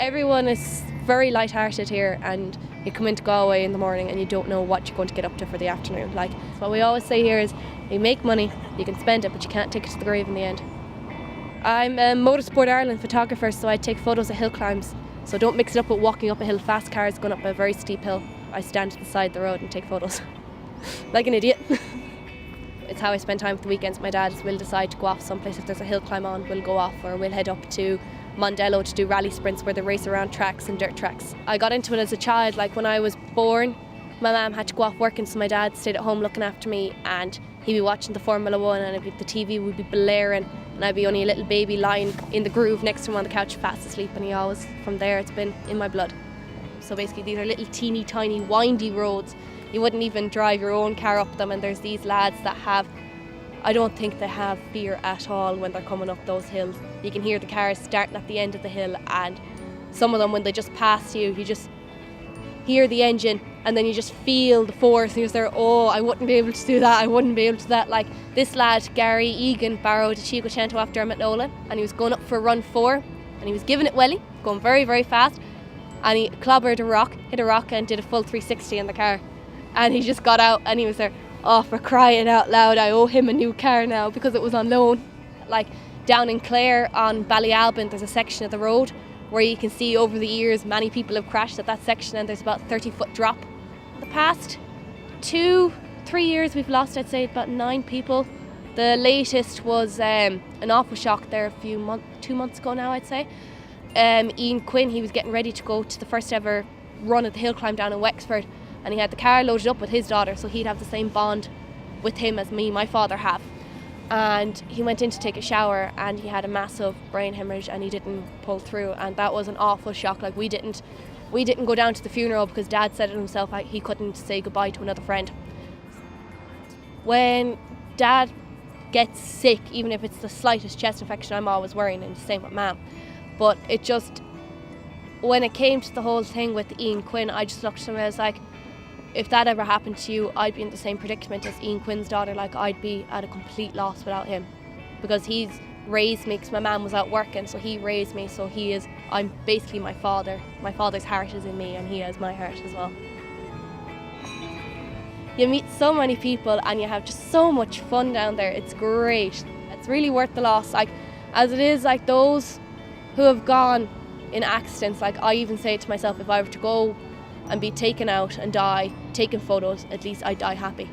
Everyone is very light-hearted here, and you come into Galway in the morning and you don't know what you're going to get up to for the afternoon. Like, what we always say here is, you make money, you can spend it, but you can't take it to the grave in the end. I'm a Motorsport Ireland photographer, so I take photos of hill climbs. So don't mix it up with walking up a hill, fast cars going up a very steep hill. I stand to the side of the road and take photos. Like an idiot. It's how I spend time with the weekends. My dad will decide to go off someplace. If there's a hill climb on, we'll go off, or we'll head up to Mondello to do rally sprints where they race around tracks and dirt tracks. I got into it as a child. Like, when I was born, my mum had to go off working, so my dad stayed at home looking after me, and he'd be watching the Formula 1 and the TV would be blaring, and I'd be only a little baby lying in the groove next to him on the couch fast asleep, and he always, from there, it's been in my blood. So basically these are little teeny tiny windy roads. You wouldn't even drive your own car up them, and there's these lads that I don't think they have fear at all when they're coming up those hills. You can hear the cars starting at the end of the hill, and some of them, when they just pass you, you just hear the engine, and then you just feel the force, and you're there, oh, I wouldn't be able to do that, I wouldn't be able to do that. Like, this lad, Gary Egan, borrowed a Chico Cento off Dermot Nolan, and he was going up for run 4, and he was giving it welly, going very, very fast, and he clobbered a rock, hit a rock, and did a full 360 in the car. And he just got out, and he was there, oh, for crying out loud, I owe him a new car now, because it was on loan. Like, down in Clare on Ballyalbin, there's a section of the road where you can see over the years many people have crashed at that section, and there's about a 30-foot drop. The past 2-3 years we've lost, I'd say, about 9 people. The latest was an awful shock there 2 months ago now, I'd say. Ian Quinn, he was getting ready to go to the first ever run of the hill climb down in Wexford, and he had the car loaded up with his daughter, so he'd have the same bond with him as me, my father, have. And he went in to take a shower, and he had a massive brain hemorrhage, and he didn't pull through, and that was an awful shock. Like, we didn't go down to the funeral because Dad said it himself, he couldn't say goodbye to another friend. When Dad gets sick, even if it's the slightest chest infection, I'm always worrying, and the same with Mum. But it just, when it came to the whole thing with Ian Quinn, I just looked at him and I was like, if that ever happened to you, I'd be in the same predicament as Ian Quinn's daughter. Like, I'd be at a complete loss without him, because he's raised me, because my mum was out working, so he raised me, so I'm basically my father. My father's heart is in me, and he has my heart as well. You meet so many people, and you have just so much fun down there. It's great. It's really worth the loss. Like, as it is, like, those who have gone in accidents, like, I even say to myself, if I were to go and be taken out and die taking photos, at least I die happy.